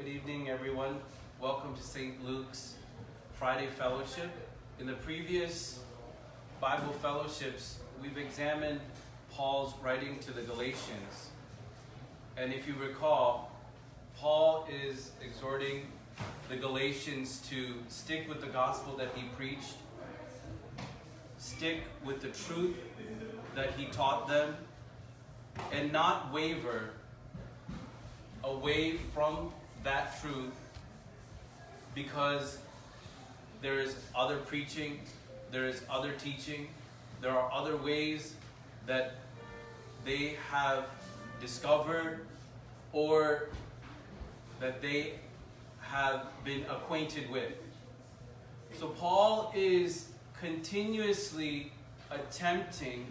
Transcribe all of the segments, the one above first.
Good evening, everyone. Welcome to St. Luke's Friday Fellowship. In the previous Bible fellowships, we've examined Paul's writing to the Galatians. And if you recall, Paul is exhorting the Galatians to stick with the gospel that he preached, stick with the truth that he taught them, and not waver away from that truth because there is other preaching, there is other teaching, there are other ways that they have discovered or that they have been acquainted with. So Paul is continuously attempting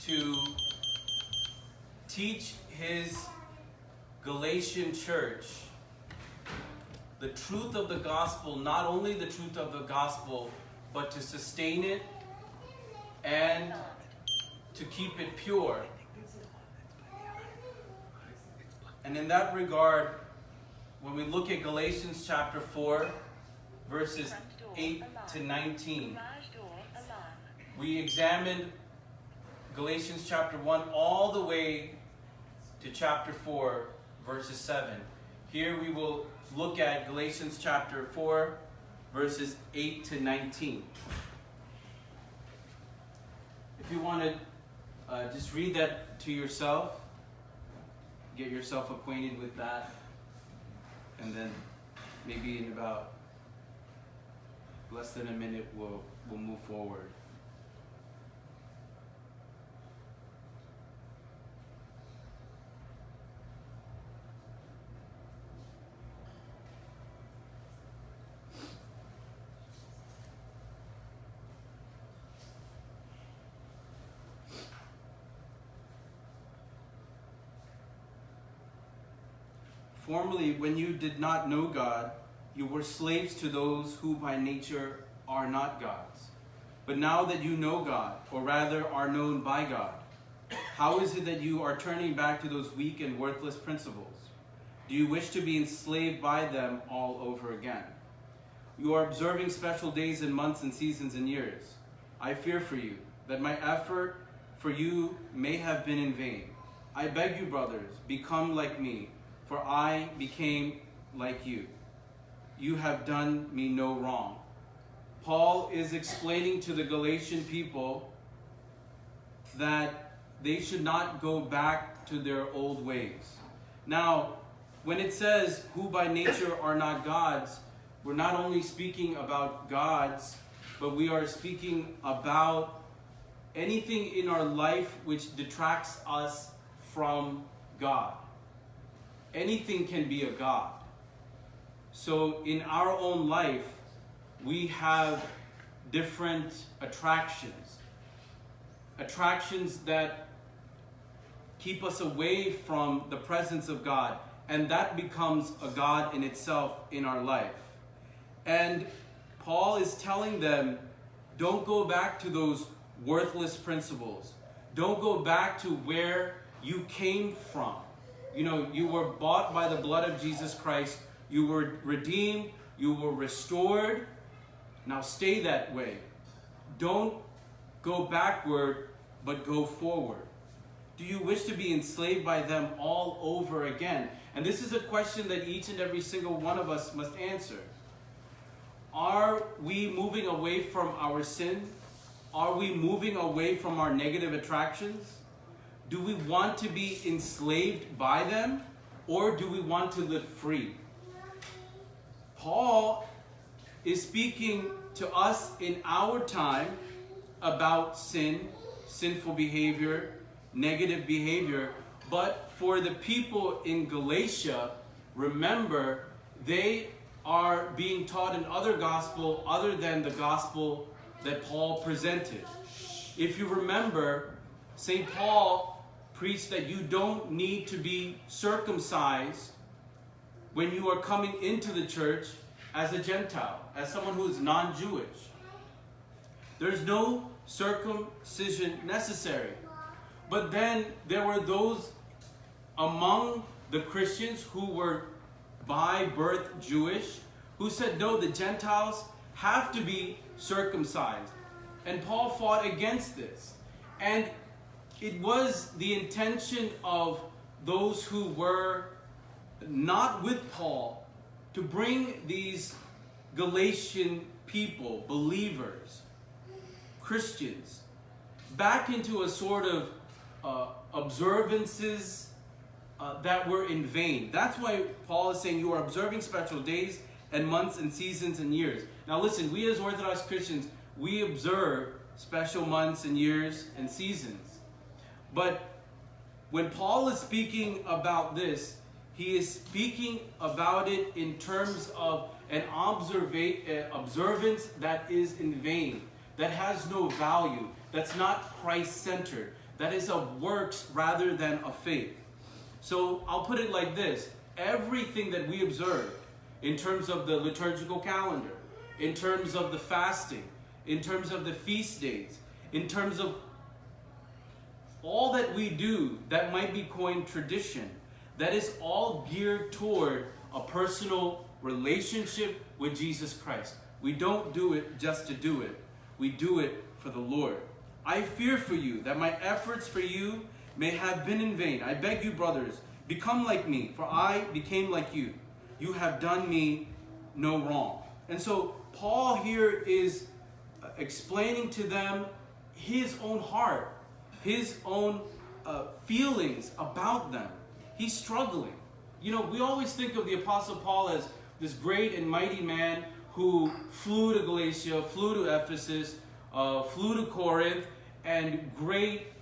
to teach his Galatian church the truth of the gospel, not only the truth of the gospel, but to sustain it and to keep it pure. And in that regard, when we look at Galatians chapter 4, verses 8 to 19, we examined Galatians chapter 1 all the way to chapter 4, verses 7. Here we will look at Galatians chapter 4, verses 8 to 19. If you want to just read that to yourself, get yourself acquainted with that, and then maybe in about less than a minute we'll move forward. Formerly, when you did not know God, you were slaves to those who by nature are not God's. But now that you know God, or rather are known by God, how is it that you are turning back to those weak and worthless principles? Do you wish to be enslaved by them all over again? You are observing special days and months and seasons and years. I fear for you, that my effort for you may have been in vain. I beg you, brothers, become like me, for I became like you. You have done me no wrong. Paul is explaining to the Galatian people that they should not go back to their old ways. Now, when it says, who by nature are not gods, we're not only speaking about gods, but we are speaking about anything in our life which detracts us from God. Anything can be a god. So in our own life, we have different attractions. Attractions that keep us away from the presence of God. And that becomes a god in itself in our life. And Paul is telling them, don't go back to those worthless principles. Don't go back to where you came from. You know, you were bought by the blood of Jesus Christ. You were redeemed. You were restored. Now stay that way. Don't go backward, but go forward. Do you wish to be enslaved by them all over again? And this is a question that each and every single one of us must answer. Are we moving away from our sin? Are we moving away from our negative attractions? Do we want to be enslaved by them, or do we want to live free? Paul is speaking to us in our time about sin, sinful behavior, negative behavior, but for the people in Galatia, remember, they are being taught another gospel other than the gospel that Paul presented. If you remember, St. Paul preached that you don't need to be circumcised when you are coming into the church as a Gentile, as someone who is non-Jewish. There's no circumcision necessary. But then there were those among the Christians who were by birth Jewish, who said, no, the Gentiles have to be circumcised. And Paul fought against this. And it was the intention of those who were not with Paul to bring these Galatian people, believers, Christians, back into a sort of observances that were in vain. That's why Paul is saying you are observing special days and months and seasons and years. Now listen, we as Orthodox Christians, we observe special months and years and seasons. But when Paul is speaking about this, he is speaking about it in terms of an observance that is in vain, that has no value, that's not Christ-centered, that is of works rather than of faith. So I'll put it like this. Everything that we observe in terms of the liturgical calendar, in terms of the fasting, in terms of the feast days, in terms of all that we do that might be coined tradition, that is all geared toward a personal relationship with Jesus Christ. We don't do it just to do it. We do it for the Lord. I fear for you that my efforts for you may have been in vain. I beg you, brothers, become like me, for I became like you. You have done me no wrong. And so Paul here is explaining to them his own heart, his own feelings about them. He's struggling. You know, we always think of the Apostle Paul as this great and mighty man who flew to Galatia, flew to Ephesus, flew to Corinth, and great,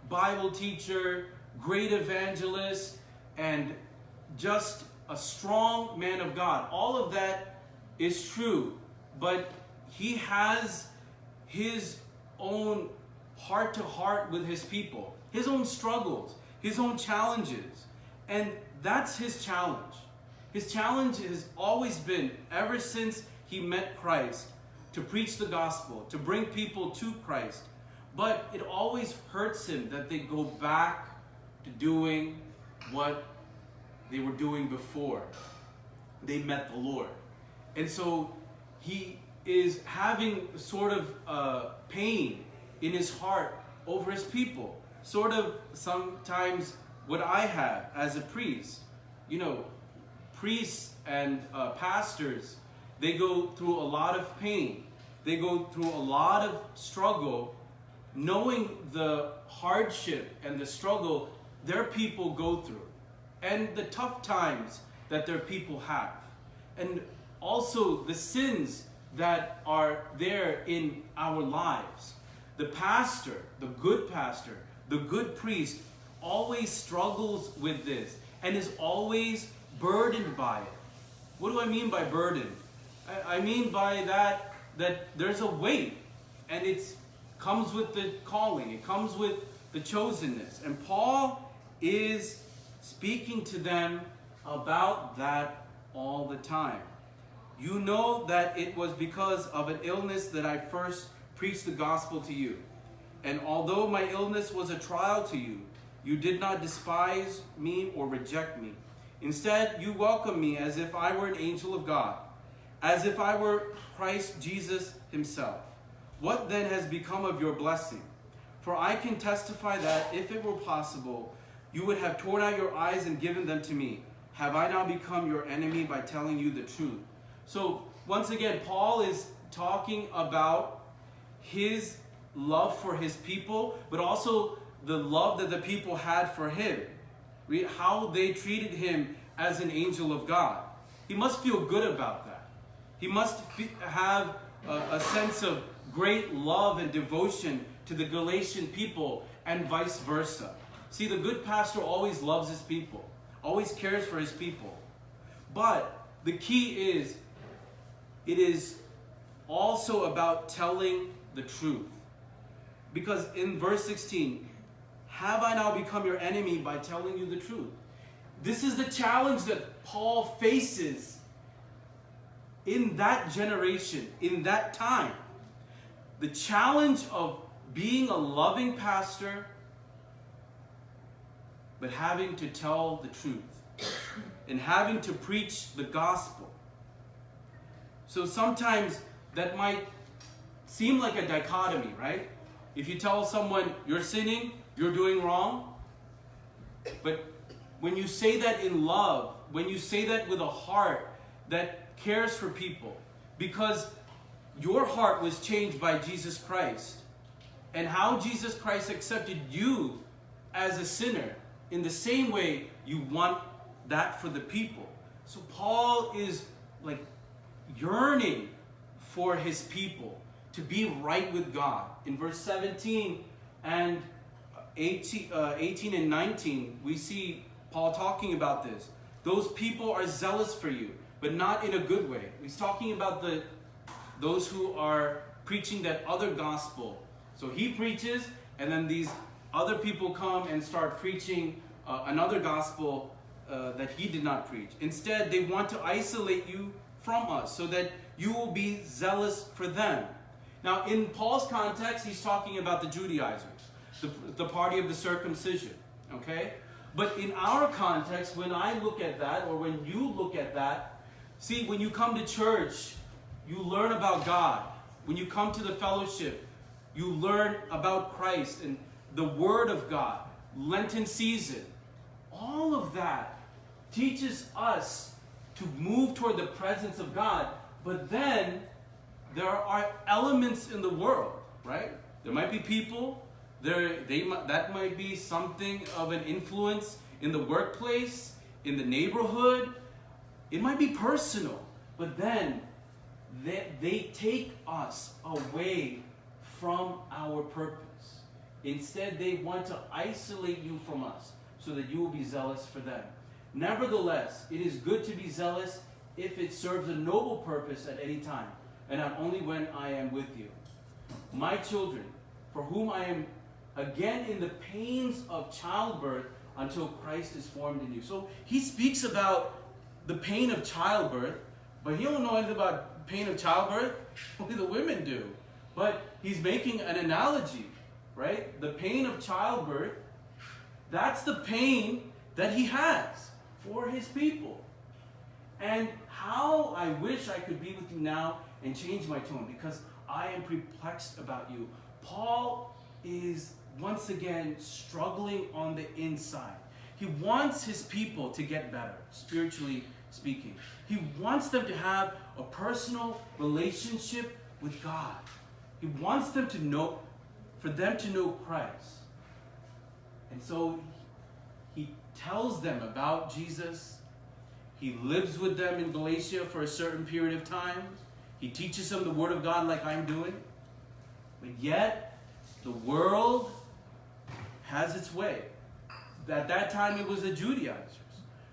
Bible teacher, great evangelist, and just a strong man of God. All of that is true, but he has his own heart-to-heart with his people, his own struggles, his own challenges, and that's his challenge. His challenge has always been, ever since he met Christ, to preach the gospel, to bring people to Christ. But it always hurts him that they go back to doing what they were doing before they met the Lord. And so he is having sort of pain in his heart over his people. Sort of sometimes what I have as a priest. Priests and pastors, they go through a lot of pain. They go through a lot of struggle, knowing the hardship and the struggle their people go through, and the tough times that their people have, and also the sins that are there in our lives. The pastor, the good priest, always struggles with this and is always burdened by it. What do I mean by burden? I mean by that there's a weight, and it comes with the calling, it comes with the chosenness. And Paul is speaking to them about that all the time. You know that it was because of an illness that I first preached the gospel to you. And although my illness was a trial to you, you did not despise me or reject me. Instead, you welcomed me as if I were an angel of God, as if I were Christ Jesus himself. What then has become of your blessing? For I can testify that if it were possible, you would have torn out your eyes and given them to me. Have I now become your enemy by telling you the truth? So once again, Paul is talking about his love for his people, but also the love that the people had for him. How they treated him as an angel of God. He must feel good about that. He must have a sense of great love and devotion to the Galatian people, and vice versa. See, the good pastor always loves his people, always cares for his people. But the key is, it is also about telling the truth. Because in verse 16, have I now become your enemy by telling you the truth? This is the challenge that Paul faces in that generation, in that time. The challenge of being a loving pastor, but having to tell the truth. and having to preach the gospel. So sometimes that might seem like a dichotomy, right? If you tell someone you're sinning, you're doing wrong, but when you say that in love, when you say that with a heart that cares for people, because your heart was changed by Jesus Christ, and how Jesus Christ accepted you as a sinner, in the same way you want that for the people. So Paul is like yearning for his people to be right with God. In verse 17 and 18 and 19, we see Paul talking about this. Those people are zealous for you, but not in a good way. He's talking about those who are preaching that other gospel. So he preaches, and then these other people come and start preaching another gospel that he did not preach. Instead, they want to isolate you from us so that you will be zealous for them. Now, in Paul's context, he's talking about the Judaizers, the party of the circumcision, okay? But in our context, when I look at that, or when you look at that, see, when you come to church, you learn about God. When you come to the fellowship, you learn about Christ and the Word of God, Lenten season. All of that teaches us to move toward the presence of God. But then there are elements in the world, right? There might be people, that might be something of an influence in the workplace, in the neighborhood. It might be personal, but then they take us away from our purpose. Instead, they want to isolate you from us so that you will be zealous for them. Nevertheless, it is good to be zealous if it serves a noble purpose at any time, and not only when I am with you. My children, for whom I am again in the pains of childbirth until Christ is formed in you. So he speaks about the pain of childbirth, but he don't know anything about pain of childbirth. Only the women do. But he's making an analogy, right? The pain of childbirth, that's the pain that he has for his people. And how I wish I could be with you now and change my tone, because I am perplexed about you. Paul is once again struggling on the inside. He wants his people to get better, spiritually speaking. He wants them to have a personal relationship with God. He wants them to know, for them to know Christ. And so he tells them about Jesus. He lives with them in Galatia for a certain period of time. He teaches them the Word of God like I'm doing. But yet, the world has its way. At that time, it was the Judaizers.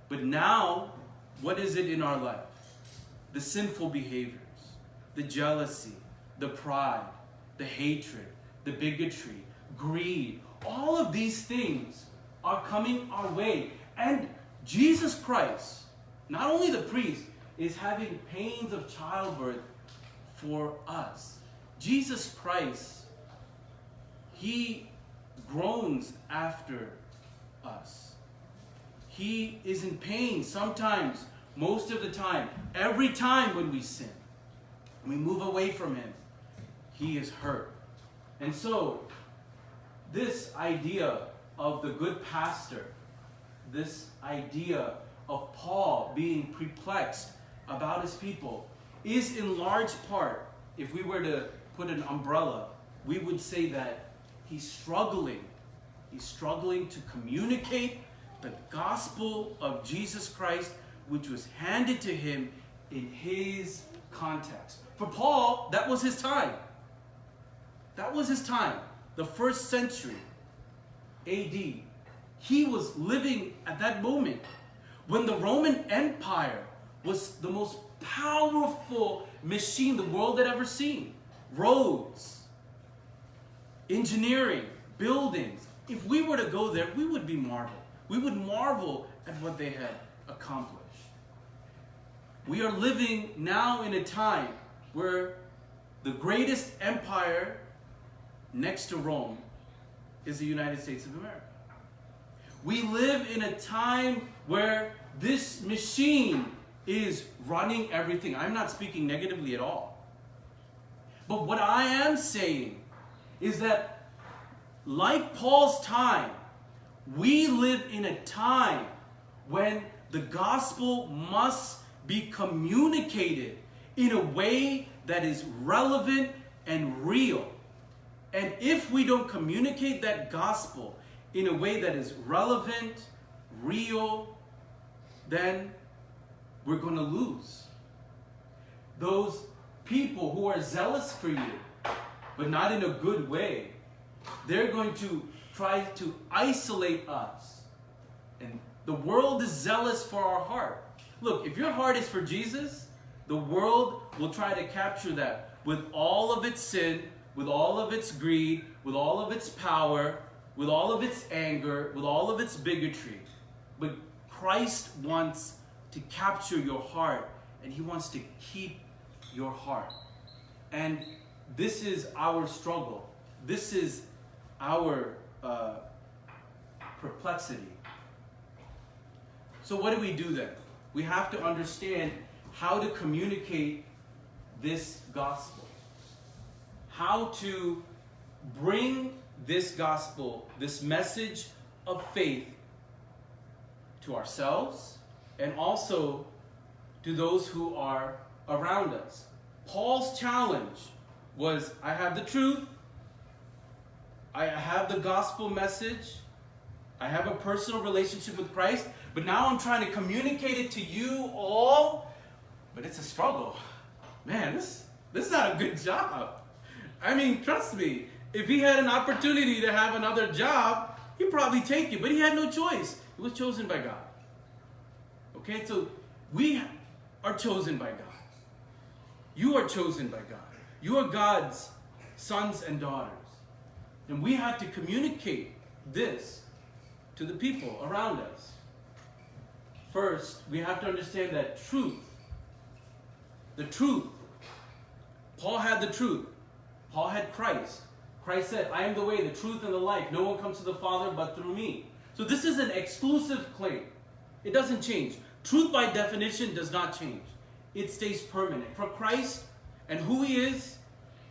But now, what is it in our life? The sinful behaviors, the jealousy, the pride, the hatred, the bigotry, greed. All of these things are coming our way. And Jesus Christ, not only the priest, is having pains of childbirth for us. Jesus Christ, he groans after us. He is in pain sometimes, most of the time, every time when we sin. We move away from him. He is hurt. And so, this idea of the good pastor, this idea of Paul being perplexed about his people, is in large part, if we were to put an umbrella, we would say that he's struggling. He's struggling to communicate the gospel of Jesus Christ, which was handed to him in his context. For Paul, that was his time. That was his time. The first century AD. He was living at that moment when the Roman Empire was the most powerful machine the world had ever seen. Roads, engineering, buildings. If we were to go there, we would be marveled. We would marvel at what they had accomplished. We are living now in a time where the greatest empire next to Rome is the United States of America. We live in a time where this machine is running everything. I'm not speaking negatively at all. But what I am saying is that, like Paul's time, we live in a time when the gospel must be communicated in a way that is relevant and real. And if we don't communicate that gospel in a way that is relevant, real, then we're going to lose. Those people who are zealous for you, but not in a good way, they're going to try to isolate us. And the world is zealous for our heart. Look, if your heart is for Jesus, the world will try to capture that with all of its sin, with all of its greed, with all of its power, with all of its anger, with all of its bigotry. But Christ wants to capture your heart, and He wants to keep your heart. And this is our struggle. This is our perplexity. So what do we do then? We have to understand how to communicate this gospel. How to bring this gospel, this message of faith, to ourselves and also to those who are around us. Paul's challenge was, I have the truth, I have the gospel message, I have a personal relationship with Christ, but now I'm trying to communicate it to you all, but it's a struggle. Man, this is not a good job. I mean, trust me, if he had an opportunity to have another job, he'd probably take it, but he had no choice. He was chosen by God. Okay, so we are chosen by God. You are chosen by God. You are God's sons and daughters. And we have to communicate this to the people around us. First, we have to understand that truth, the truth, Paul had the truth. Paul had Christ. Christ said, I am the way, the truth, and the life. No one comes to the Father but through me. So this is an exclusive claim. It doesn't change. Truth by definition does not change. It stays permanent. For Christ and who He is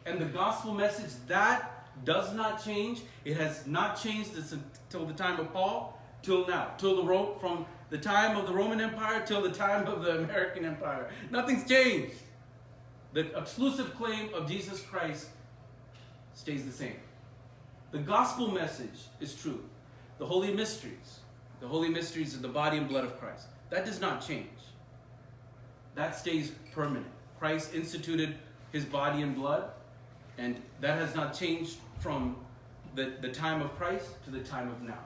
and the gospel message, that does not change. It has not changed until the time of Paul, till now. From the time of the Roman Empire till the time of the American Empire. Nothing's changed. The exclusive claim of Jesus Christ stays the same. The gospel message is true. The holy mysteries of the body and blood of Christ, that does not change. That stays permanent. Christ instituted His body and blood, and that has not changed from the time of Christ to the time of now.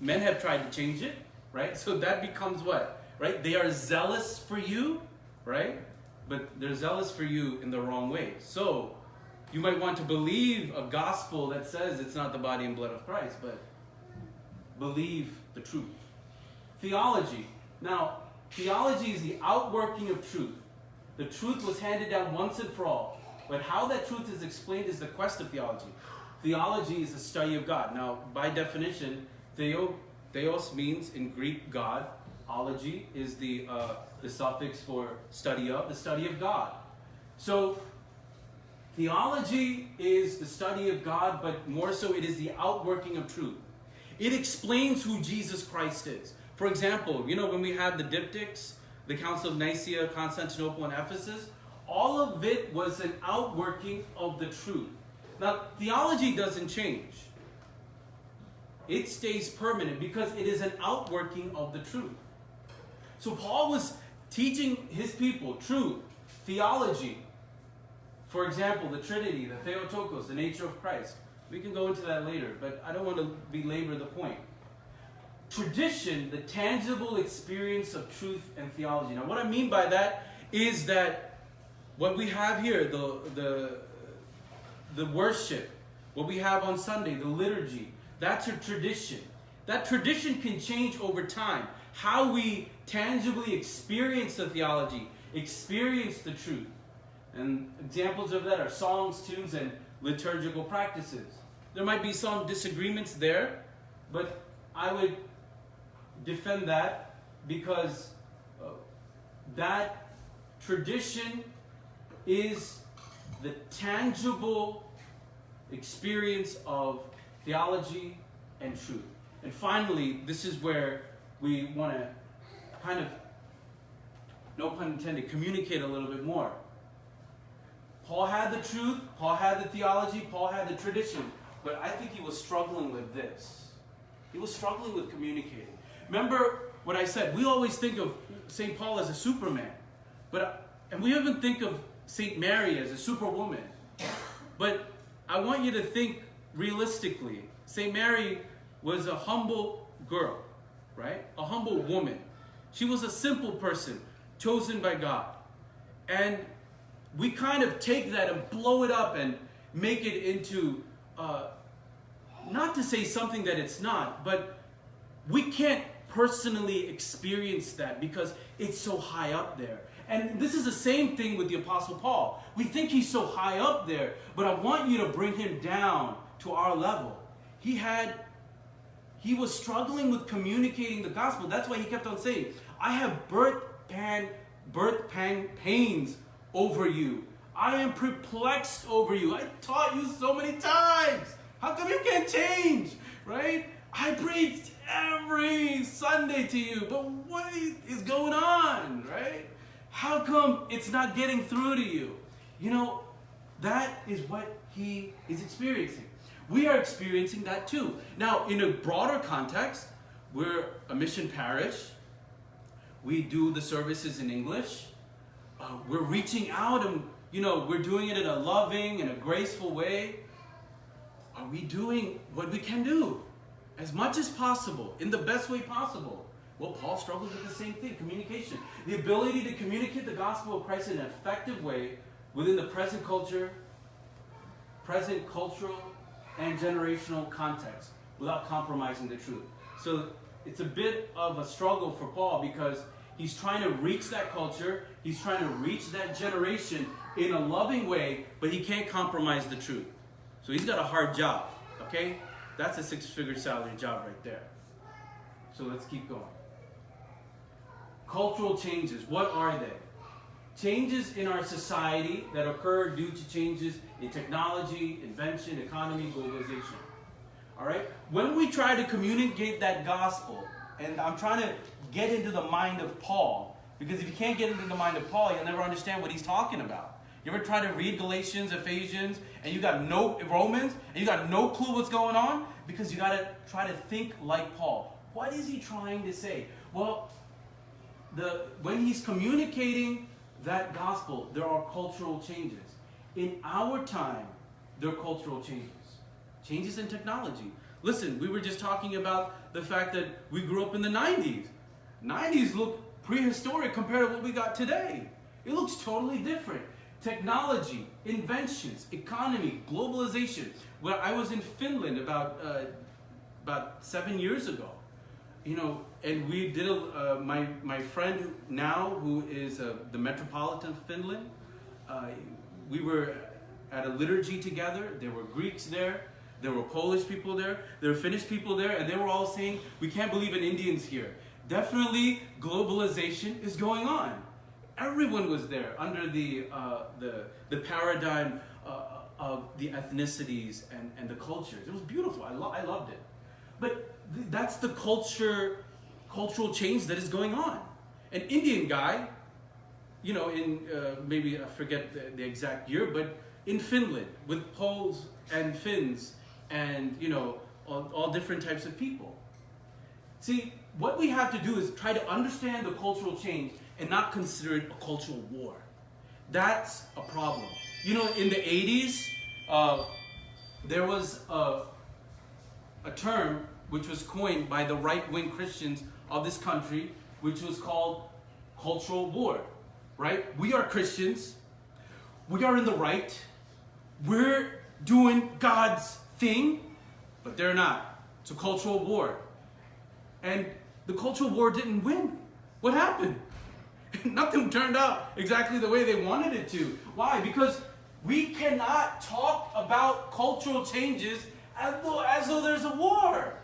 Men have tried to change it, right? So that becomes what? Right? They are zealous for you, right? But they're zealous for you in the wrong way. So you might want to believe a gospel that says it's not the body and blood of Christ, but believe the truth. Theology. Now, theology is the outworking of truth. The truth was handed down once and for all. But how that truth is explained is the quest of theology. Theology is the study of God. Now, by definition, theos means in Greek God. Ology is the suffix for study of, the study of God. So, theology is the study of God, but more so it is the outworking of truth. It explains who Jesus Christ is. For example, when we had the diptychs, the Council of Nicaea, Constantinople, and Ephesus, all of it was an outworking of the truth. Now, theology doesn't change. It stays permanent because it is an outworking of the truth. So Paul was teaching his people truth, theology. For example, the Trinity, the Theotokos, the nature of Christ. We can go into that later, but I don't want to belabor the point. Tradition, the tangible experience of truth and theology. Now, what I mean by that is that what we have here, the worship, what we have on Sunday, the liturgy, that's a tradition. That tradition can change over time. How we tangibly experience the theology, experience the truth. And examples of that are songs, tunes, and liturgical practices. There might be some disagreements there, but I would defend that because that tradition is the tangible experience of theology and truth. And finally, this is where we want to kind of, no pun intended, communicate a little bit more. Paul had the truth, Paul had the theology, Paul had the tradition, but I think he was struggling with this. He was struggling with communicating. Remember what I said, we always think of St. Paul as a Superman, and we even think of St. Mary as a superwoman. But I want you to think realistically. St. Mary was a humble girl, right? A humble woman. She was a simple person, chosen by God. And we kind of take that and blow it up and make it into, not to say something that it's not, but we can't personally experience that because it's so high up there. And this is the same thing with the Apostle Paul. We think he's so high up there, but I want you to bring him down to our level. He was struggling with communicating the gospel. That's why he kept on saying, I have birth pang pains over you. I am perplexed over you. I taught you so many times. How come you can't change? Right? I preached every Sunday to you, but what is going on? Right? How come it's not getting through to you? You know, that is what he is experiencing. We are experiencing that too. Now, in a broader context, we're a mission parish. We do the services in English. We're reaching out and, we're doing it in a loving and a graceful way. Are we doing what we can do as much as possible, in the best way possible? Well, Paul struggled with the same thing, communication. The ability to communicate the gospel of Christ in an effective way within the present cultural and generational context without compromising the truth. So it's a bit of a struggle for Paul because he's trying to reach that culture, he's trying to reach that generation in a loving way, but he can't compromise the truth. So he's got a hard job, okay? That's a 6-figure salary job right there. So let's keep going. Cultural changes, what are they? Changes in our society that occur due to changes in technology, invention, economy, globalization. All right? When we try to communicate that gospel, and I'm trying to get into the mind of Paul, because if you can't get into the mind of Paul, you'll never understand what he's talking about. You ever try to read Galatians, Ephesians, and you got no Romans, and you got no clue what's going on? Because you got to try to think like Paul. What is he trying to say? Well, when he's communicating that gospel, there are cultural changes. In our time, there are cultural changes. Changes in technology. Listen, we were just talking about the fact that we grew up in the 90s. 90s look prehistoric compared to what we got today. It looks totally different. Technology, inventions, economy, globalization. Well, I was in Finland about 7 years ago. And we did my friend now, who is the Metropolitan of Finland, we were at a liturgy together. There were Greeks there, there were Polish people there, there were Finnish people there, and they were all saying, we can't believe in Indians here. Definitely globalization is going on. Everyone was there under the paradigm of the ethnicities and the cultures. It was beautiful. I loved it. But that's the cultural change that is going on. An Indian guy, in maybe I forget the exact year, but in Finland with Poles and Finns and all different types of people. See, what we have to do is try to understand the cultural change and not consider it a cultural war. That's a problem. In the 80s, there was a term which was coined by the right-wing Christians of this country, which was called cultural war, right? We are Christians. We are in the right. We're doing God's thing, but they're not. It's a cultural war. And the cultural war didn't win. What happened? Nothing turned out exactly the way they wanted it to. Why? Because we cannot talk about cultural changes as though there's a war.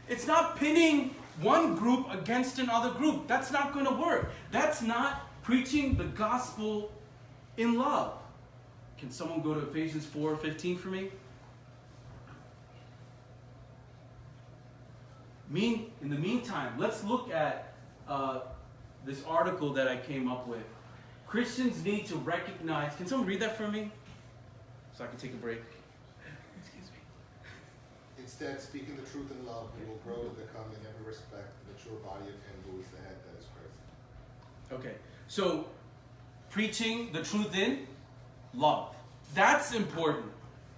It's not pinning one group against another group. That's not going to work. That's not preaching the gospel in love. Can someone go to Ephesians 4:15 for me? In the meantime, let's look at this article that I came up with. Christians need to recognize. Can someone read that for me? So I can take a break. Excuse me. Instead, speaking the truth in love, we will grow to become in every respect the mature body of Him who is the head, that is Christ. Okay, so preaching the truth in love. That's important.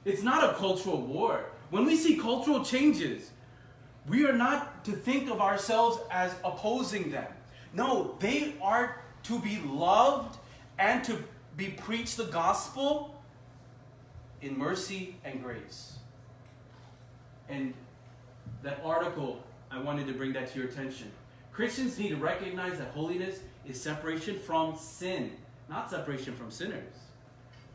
It's not a cultural war. When we see cultural changes, we are not to think of ourselves as opposing them. No, they are to be loved and to be preached the gospel in mercy and grace. And that article, I wanted to bring that to your attention. Christians need to recognize that holiness is separation from sin, not separation from sinners.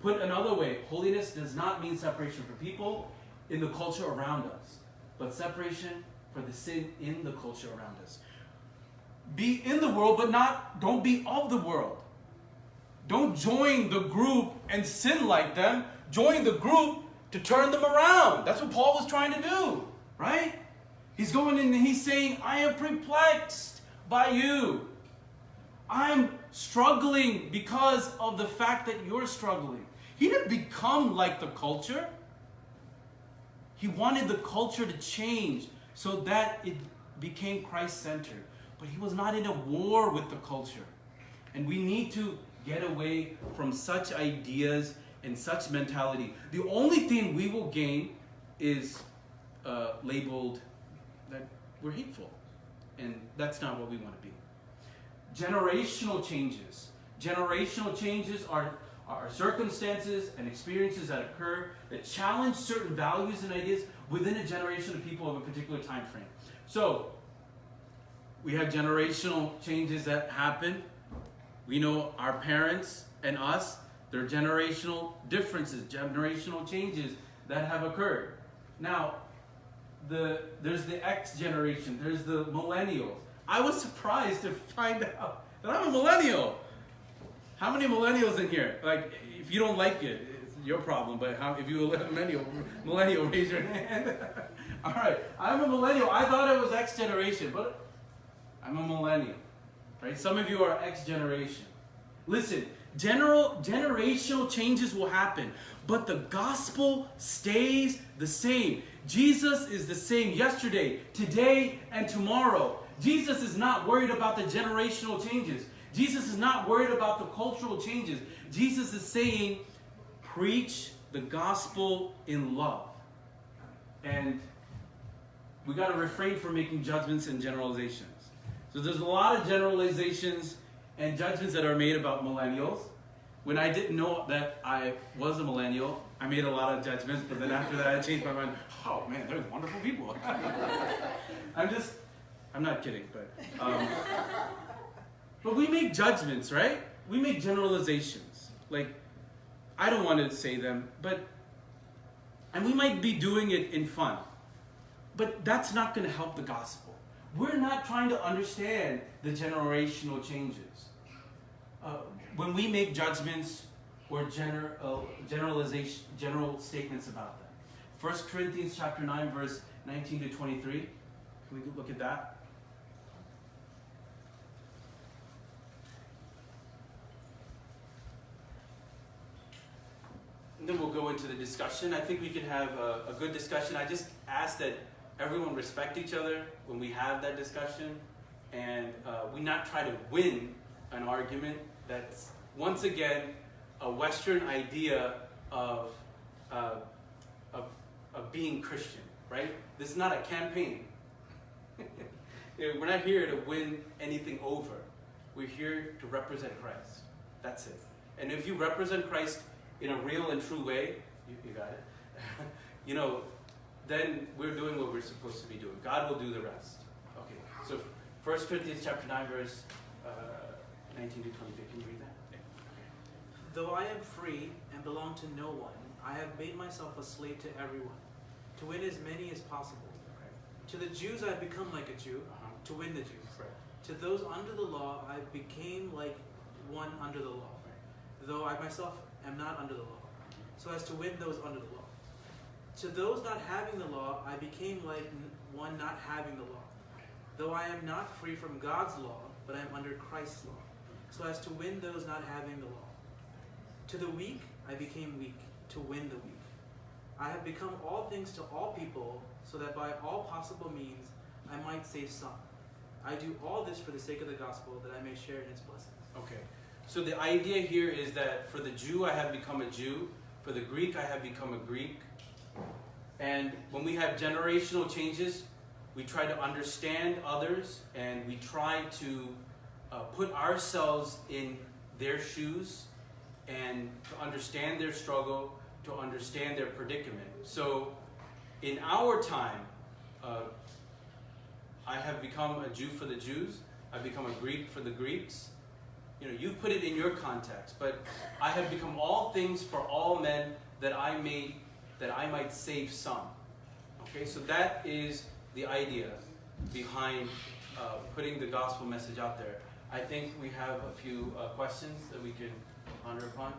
Put another way, holiness does not mean separation from people in the culture around us, but separation for the sin in the culture around us. Be in the world, but don't be of the world. Don't join the group and sin like them. Join the group to turn them around. That's what Paul was trying to do, right? He's going in and he's saying, I am perplexed by you. I'm struggling because of the fact that you're struggling. He didn't become like the culture. He wanted the culture to change so that it became Christ-centered. But he was not in a war with the culture. And we need to get away from such ideas and such mentality. The only thing we will gain is labeled that we're hateful. And that's not what we want to be. Generational changes. Generational changes are circumstances and experiences that occur that challenge certain values and ideas within a generation of people of a particular time frame. So, we have generational changes that happen. We know our parents and us, there are generational differences, generational changes that have occurred. Now, there's the X generation, there's the millennials. I was surprised to find out that I'm a millennial. How many millennials in here? Like, if you don't like it, it's your problem, but if you're a millennial, raise your hand. All right, I'm a millennial. I thought it was X generation, but I'm a millennial, right? Some of you are X generation. Listen, generational changes will happen, but the gospel stays the same. Jesus is the same yesterday, today, and tomorrow. Jesus is not worried about the generational changes. Jesus is not worried about the cultural changes. Jesus is saying, preach the gospel in love. And we got to refrain from making judgments and generalizations. So there's a lot of generalizations and judgments that are made about millennials. When I didn't know that I was a millennial, I made a lot of judgments, but then after that I changed my mind. Oh man, they're wonderful people. I'm not kidding, but we make judgments, right? We make generalizations. Like, I don't want to say them, and we might be doing it in fun, but that's not going to help the gospel. We're not trying to understand the generational changes. When we make judgments or general statements about them. 1 Corinthians chapter 9, verse 19 to 23. Can we look at that? And then we'll go into the discussion. I think we can have a good discussion. I just ask that everyone respect each other when we have that discussion, and we not try to win an argument that's, once again, a Western idea of being Christian, right? This is not a campaign. We're not here to win anything over. We're here to represent Christ. That's it. And if you represent Christ in a real and true way, you got it, then we're doing what we're supposed to be doing. God will do the rest. Okay, so 1 Corinthians chapter 9, verse 19 to 23. Can you read that? Though I am free and belong to no one, I have made myself a slave to everyone, to win as many as possible. Okay. To the Jews I have become like a Jew, to win the Jews. To those under the law, I became like one under the law, though I myself am not under the law, so as to win those under the law. To those not having the law, I became like one not having the law, though I am not free from God's law, but I am under Christ's law, so as to win those not having the law. To the weak, I became weak, to win the weak. I have become all things to all people, so that by all possible means I might save some. I do all this for the sake of the gospel, that I may share in its blessings. Okay. So the idea here is that for the Jew, I have become a Jew. For the Greek, I have become a Greek. And when we have generational changes, we try to understand others, and we try to put ourselves in their shoes and to understand their struggle, to understand their predicament. So in our time, I have become a Jew for the Jews. I've become a Greek for the Greeks. You know, you put it in your context, but I have become all things for all men, that I might save some. Okay, so that is the idea behind putting the gospel message out there. I think we have a few questions that we can ponder upon.